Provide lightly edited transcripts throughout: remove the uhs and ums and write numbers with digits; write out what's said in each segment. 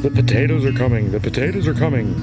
The potatoes are coming. The potatoes are coming.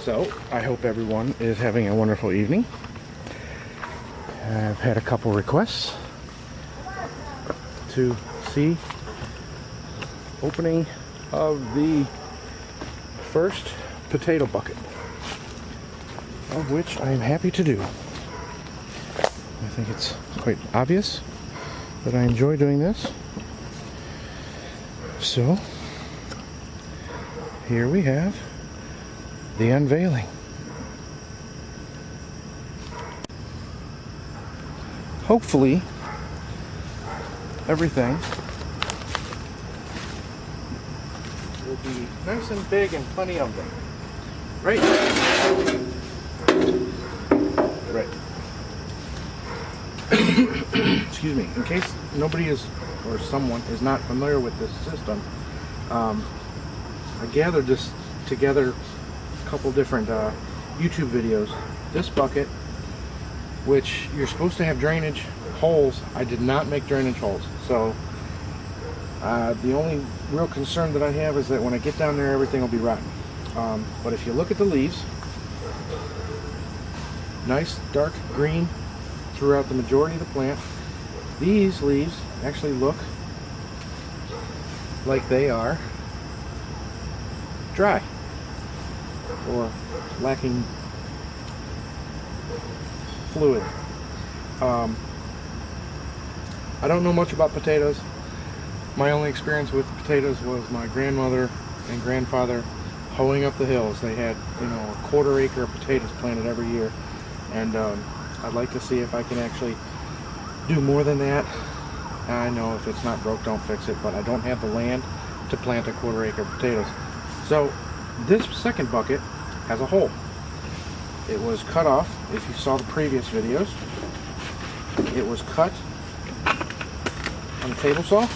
So, I hope everyone is having a wonderful evening. I've had a couple requests to see opening of the first potato bucket, of which I am happy to do. I think it's quite obvious that I enjoy doing this. So, here we have the unveiling. Hopefully, everything will be nice and big and plenty of them. Right? Right. Excuse me. In case nobody is, or someone is not familiar with this system, I gathered this together couple different YouTube videos. This bucket, which you're supposed to have drainage holes, I did not make drainage holes. So the only real concern that I have is that when I get down there, everything will be rotten. But if you look at the leaves, nice dark green throughout the majority of the plant. These leaves actually look like they are dry or lacking fluid. I don't know much about potatoes. My only experience with potatoes was my grandmother and grandfather hoeing up the hills. They had, you know, a 1/4 acre of potatoes planted every year, and I'd like to see if I can actually do more than that. I know if it's not broke, don't fix it, but I don't have the land to plant a 1/4 acre of potatoes. So this second bucket has a hole. It was cut off. If you saw the previous videos, it was cut on the table saw.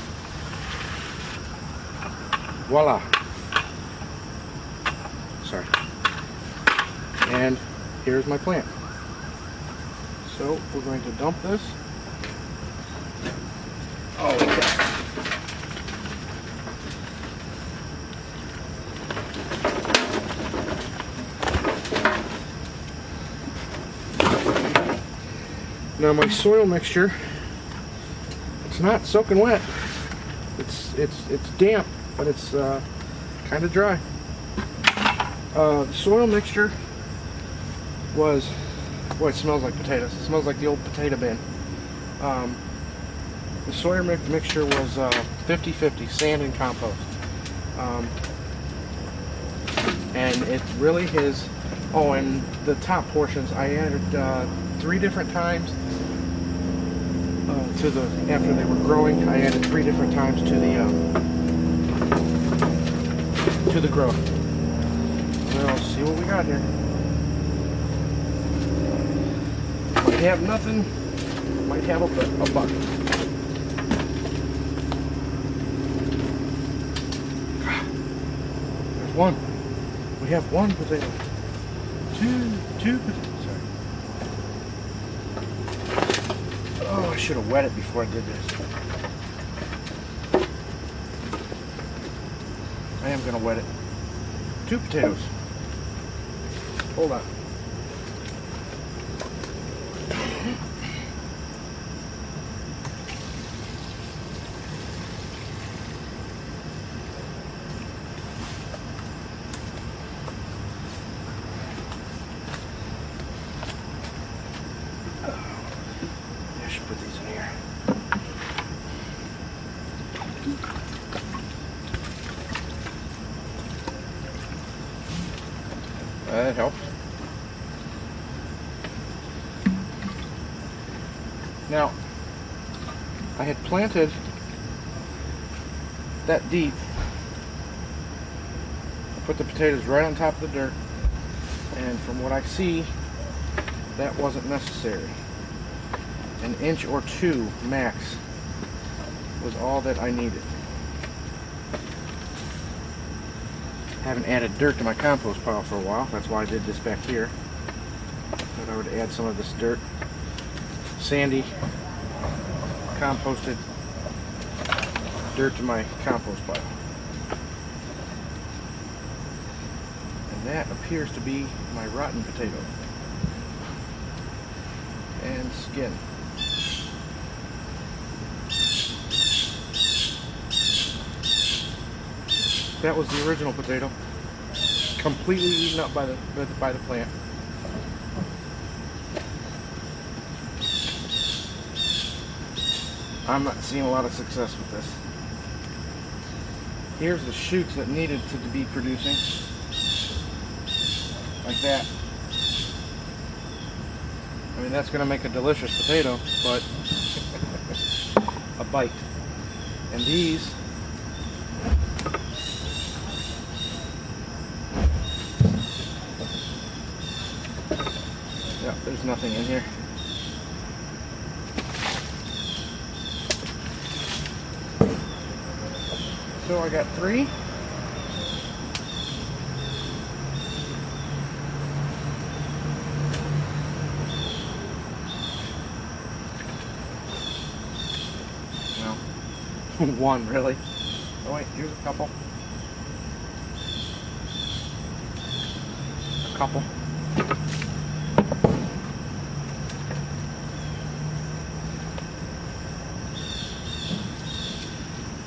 Voila. sorry. And here's my plant. So we're going to dump this. Oh, okay. Now my soil mixture, it's not soaking wet. It's damp, but it's kind of dry. The soil mixture was, boy, it smells like potatoes. It smells like the old potato bin. The soil mixture was 50-50, sand and compost. And it really is, oh, and the top portions, I added 3 different times to the, after they were growing, I added 3 different times to the growth. Well, see what we got here. Might have nothing, might have a buck. There's one. We have 1 potato. 2 potatoes. Oh, I should have wet it before I did this. I am going to wet it. 2 potatoes. Hold on. I should put these in here. That helps. Now, I had planted that deep. I put the potatoes right on top of the dirt, and from what I see, that wasn't necessary. 1 inch or 2 max was all that I needed. Haven't added dirt to my compost pile for a while. That's why I did this back here. Thought I would add some of this dirt, sandy, composted dirt to my compost pile. And that appears to be my rotten potato. And skin. That was the original potato, completely eaten up by the plant. I'm not seeing a lot of success with this. Here's the shoots that needed to be producing, like that. I mean, that's going to make a delicious potato, but a bite. And these, yeah, there's nothing in here. So I got 3. Well, 1 really. Oh wait, here's a couple. A couple.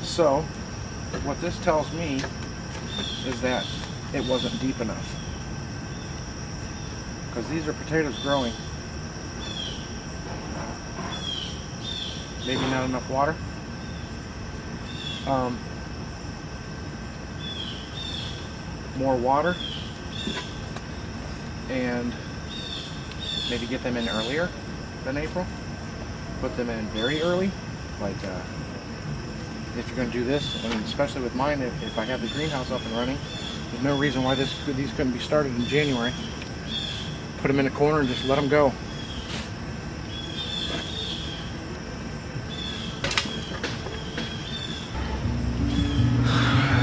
So, what this tells me is that it wasn't deep enough. Because these are potatoes growing. Maybe not enough water. More water. And maybe get them in earlier than April. Put them in very early. Like, if you're going to do this, and especially with mine, if I have the greenhouse up and running, there's no reason why these couldn't be started in January. Put them in a corner and just let them go.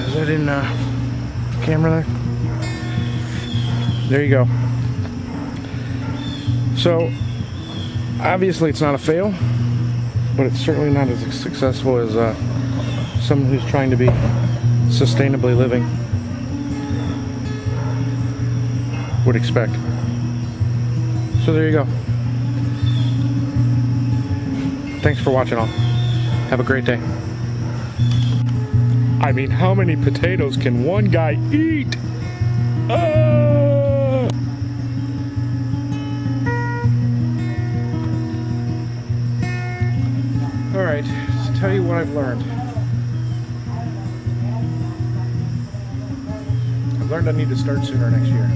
Is that in camera there? there you go. So obviously it's not a fail, but it's certainly not as successful as someone who's trying to be sustainably living would expect. So there you go. Thanks for watching all. Have a great day. I mean, how many potatoes can one guy eat? Alright, to tell you what I've learned. I've learned I need to start sooner next year.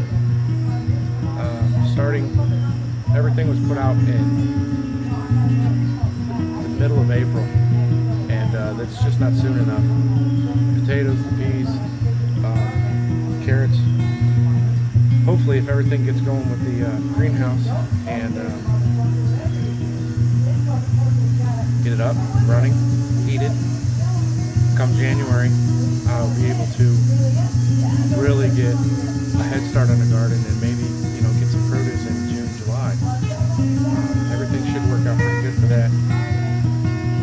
Everything was put out in the middle of April, and that's just not soon enough. Potatoes, peas, carrots. Hopefully, if everything gets going with the greenhouse and get it up, running, heated, come January, I'll be able to really get a head start on the garden and maybe, get some produce in June, July. Everything should work out pretty good for that.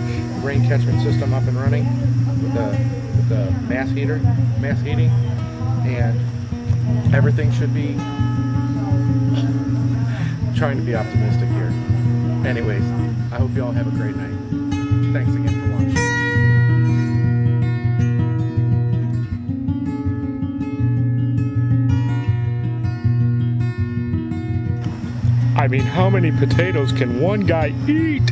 The rain catchment system up and running with the mass heating, and everything should be. Trying to be optimistic here. Anyways, I hope you all have a great night. Thanks again for watching. I mean, how many potatoes can one guy eat?